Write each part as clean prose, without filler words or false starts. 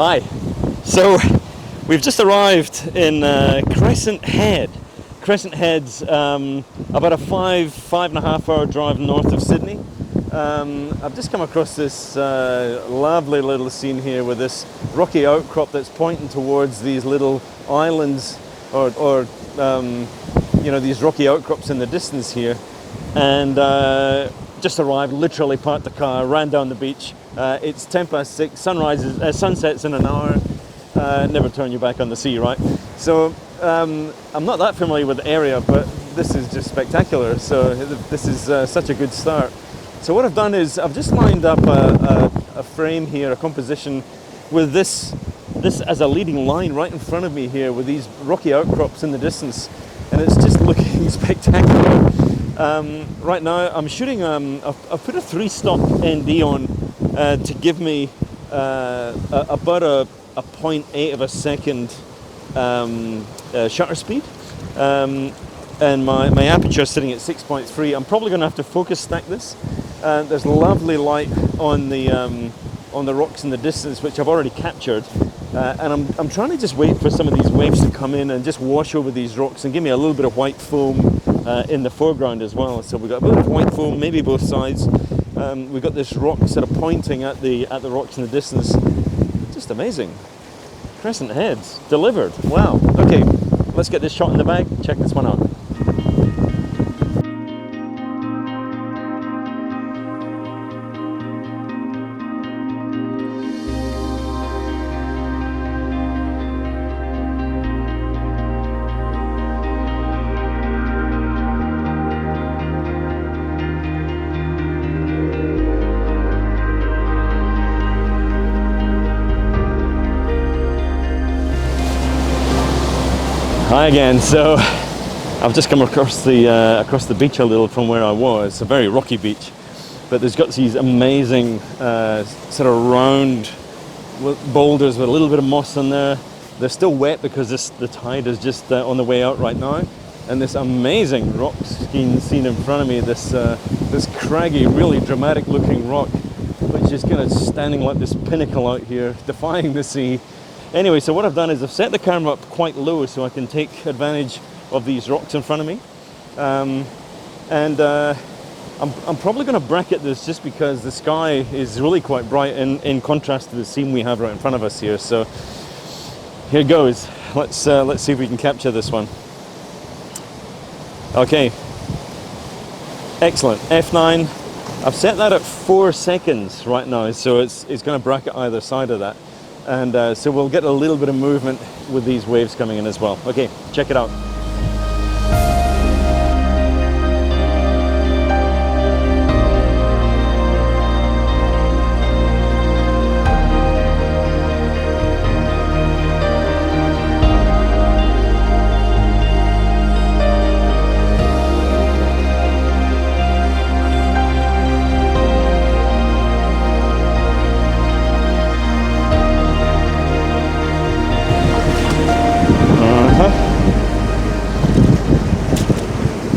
Hi. So we've just arrived in Crescent Head. Crescent Head's about a five and a half hour drive north of Sydney. I've just come across this lovely little scene here with this rocky outcrop that's pointing towards these little islands or these rocky outcrops in the distance here. And just arrived, literally parked the car, ran down the beach. It's 6:10, sunsets in an hour. Never turn your back on the sea, right? So I'm not that familiar with the area, but this is just spectacular. So this is such a good start. So what I've done is I've just lined up a frame here, a composition with this as a leading line right in front of me here with these rocky outcrops in the distance, and it's just looking spectacular. Right now I'm shooting, I've put a 3-stop ND on to give me about a 0.8 of a second shutter speed, and my aperture is sitting at 6.3. I'm probably going to have to focus stack this. There's lovely light on the rocks in the distance, which I've already captured, and I'm trying to just wait for some of these waves to come in and just wash over these rocks and give me a little bit of white foam in the foreground as well. So we've got a bit of white foam, maybe both sides. We've got this rock sort of pointing at the rocks in the distance. Just amazing. Crescent Heads delivered. Wow. Okay, let's get this shot in the bag. Check this one out. Hi again. So I've just come across the beach a little from where I was. It's a very rocky beach, but there's got these amazing sort of round boulders with a little bit of moss on there. They're still wet because the tide is just on the way out right now. And this amazing rock scene in front of me, this craggy, really dramatic looking rock, which is kind of standing like this pinnacle out here, defying the sea. Anyway, so what I've done is I've set the camera up quite low so I can take advantage of these rocks in front of me. I'm probably going to bracket this just because the sky is really quite bright in contrast to the scene we have right in front of us here. So here goes. Let's see if we can capture this one. Okay. Excellent. F9. I've set that at 4 seconds right now, so it's going to bracket either side of that. And so we'll get a little bit of movement with these waves coming in as well. Okay, check it out.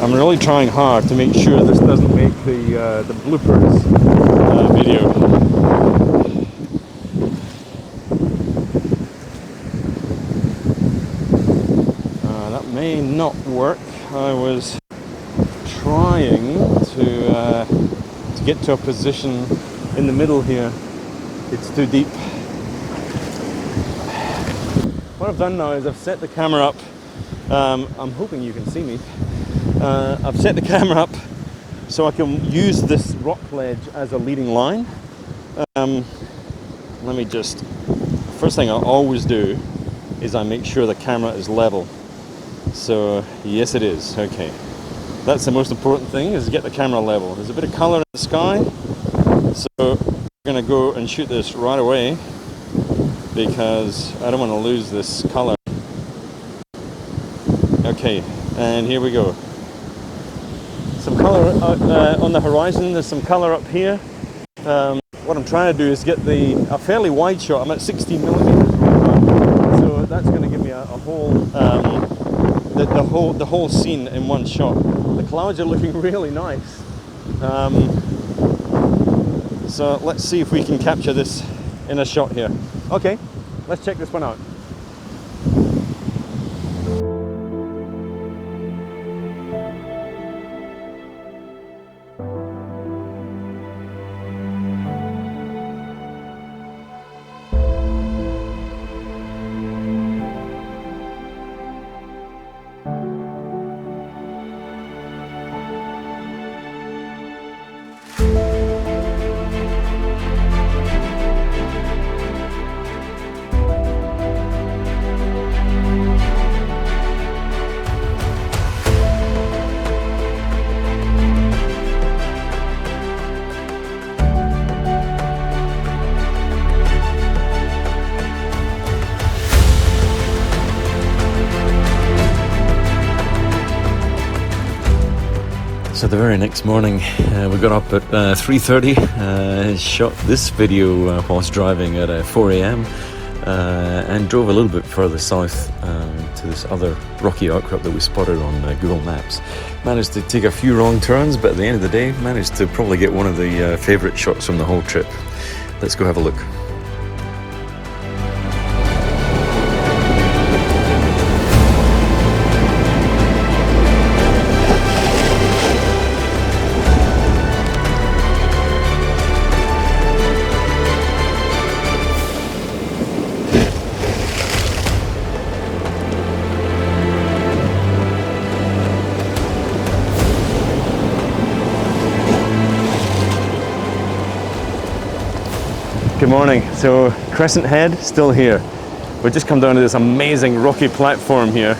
I'm really trying hard to make sure this doesn't make the bloopers video. That may not work. I was trying to get to a position in the middle here. It's too deep. What I've done now is I've set the camera up. I'm hoping you can see me. I've set the camera up so I can use this rock ledge as a leading line. Let me just, first thing I always do is I make sure the camera is level. So yes, it is. Okay, that's the most important thing, is get the camera level. There's a bit of color in the sky, so I'm gonna go and shoot this right away because I don't want to lose this color. Okay, and here we go. Some color on the horizon, there's some color up here. What I'm trying to do is get a fairly wide shot. I'm at 16 millimeters right now, so that's going to give me a whole, the whole scene in one shot. The clouds are looking really nice. So let's see if we can capture this in a shot here. Okay, let's check this one out. So the very next morning, we got up at 3:30, shot this video whilst driving at 4 a.m. And drove a little bit further south to this other rocky outcrop that we spotted on Google Maps. Managed to take a few wrong turns, but at the end of the day, managed to probably get one of the favourite shots from the whole trip. Let's go have a look. Good morning. So Crescent Head, still here. We've just come down to this amazing rocky platform here,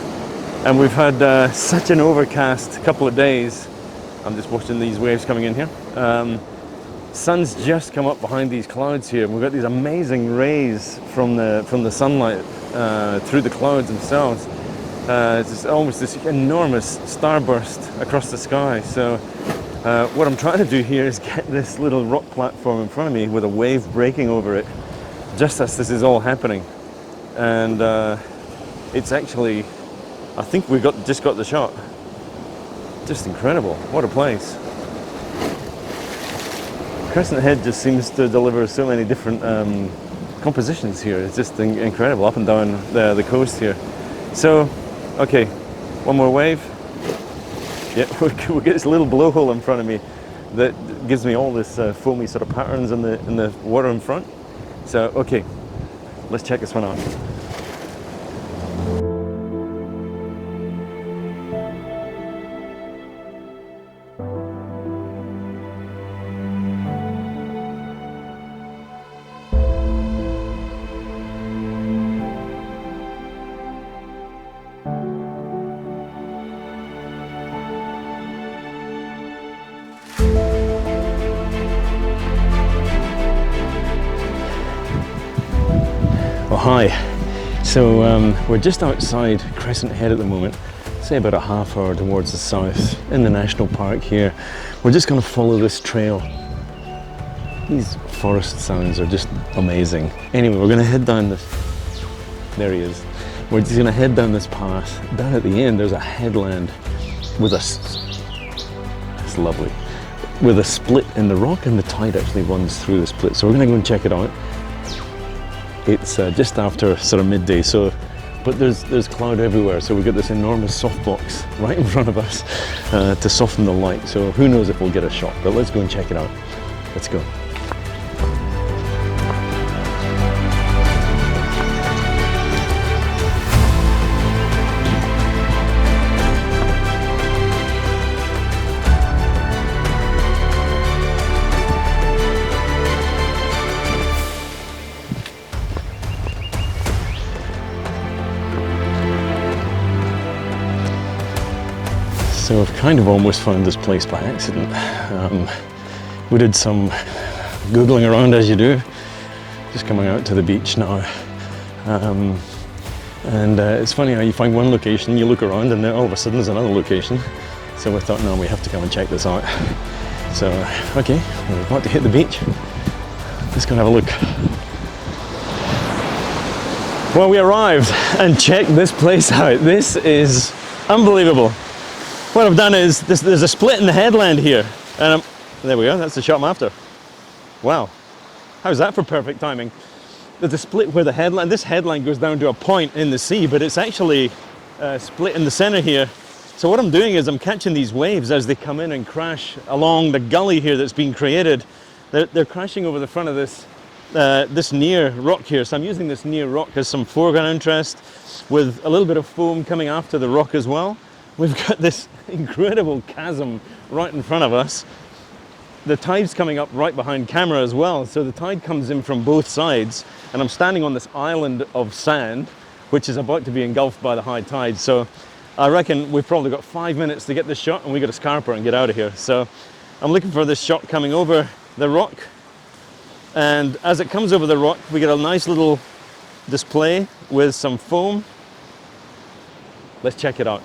and we've had such an overcast couple of days. I'm just watching these waves coming in here. Sun's just come up behind these clouds here, and we've got these amazing rays from the sunlight through the clouds themselves. It's almost this enormous starburst across the sky. So what I'm trying to do here is get this little rock platform in front of me with a wave breaking over it just as this is all happening. And it's actually, I think we just got the shot. Just incredible. What a place. Crescent Head just seems to deliver so many different compositions here. It's just incredible up and down the coast here. So, okay, one more wave. Yeah, we'll get this little blowhole in front of me that gives me all this foamy sort of patterns in the water in front. So, okay, let's check this one out. Oh, hi. So we're just outside Crescent Head at the moment, say about a half hour towards the south in the national park here. We're just going to follow this trail. These forest sounds are just amazing. Anyway, we're going to head down this, there he is. We're just going to head down this path. Down at the end there's a headland with it's lovely, with a split in the rock, and the tide actually runs through the split. So we're going to go and check it out. It's just after sort of midday, but there's cloud everywhere, so we've got this enormous softbox right in front of us to soften the light. So who knows if we'll get a shot, but let's go and check it out. Let's go. So I've kind of almost found this place by accident. We did some Googling around, as you do, just coming out to the beach now. It's funny how you find one location, you look around, and then all of a sudden there's another location. So we thought, no, we have to come and check this out. So, okay, we're about to hit the beach. Let's go and have a look. Well, we arrived, and check this place out. This is unbelievable. What I've done is, there's a split in the headland here, and there we go, that's the shot I'm after. Wow, how's that for perfect timing? there's a split where the headland, this headland goes down to a point in the sea, but it's actually split in the center here. So what I'm doing is I'm catching these waves as they come in and crash along the gully here that's been created. They're crashing over the front of this this near rock here. So I'm using this near rock as some foreground interest with a little bit of foam coming after the rock as well. We've got this incredible chasm right in front of us. The tide's coming up right behind camera as well. So the tide comes in from both sides, and I'm standing on this island of sand, which is about to be engulfed by the high tide. So I reckon we've probably got 5 minutes to get this shot, and we got to scarper and get out of here. So I'm looking for this shot coming over the rock. And as it comes over the rock, we get a nice little display with some foam. Let's check it out.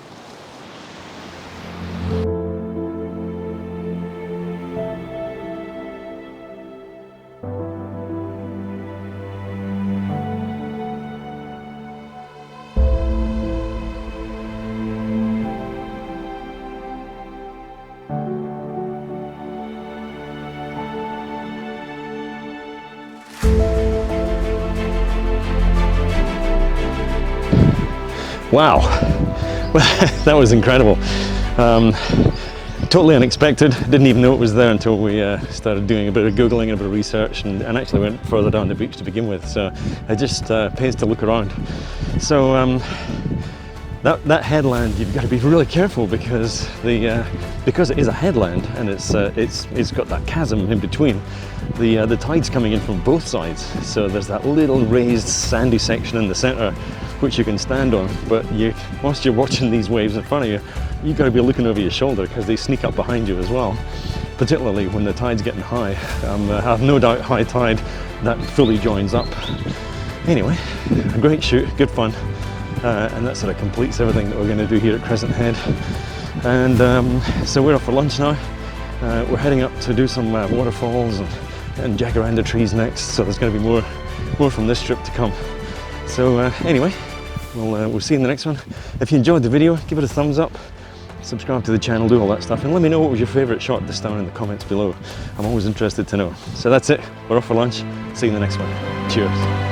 Wow, that was incredible. Totally unexpected. Didn't even know it was there until we started doing a bit of Googling and a bit of research, and actually went further down the beach to begin with. So it just pays to look around. So that headland, you've got to be really careful because because it is a headland and it's got that chasm in between. The tide's coming in from both sides. So there's that little raised sandy section in the center which you can stand on, but whilst you're watching these waves in front of you, you've got to be looking over your shoulder because they sneak up behind you as well, particularly when the tide's getting high. I have no doubt high tide, that fully joins up. Anyway, a great shoot, good fun, and that sort of completes everything that we're going to do here at Crescent Head. And so we're off for lunch now. We're heading up to do some waterfalls and jacaranda trees next, so there's going to be more from this trip to come. So anyway, we'll see you in the next one. If you enjoyed the video, give it a thumbs up, subscribe to the channel, do all that stuff, and let me know what was your favourite shot just down in the comments below. I'm always interested to know. So that's it, we're off for lunch, see you in the next one. Cheers.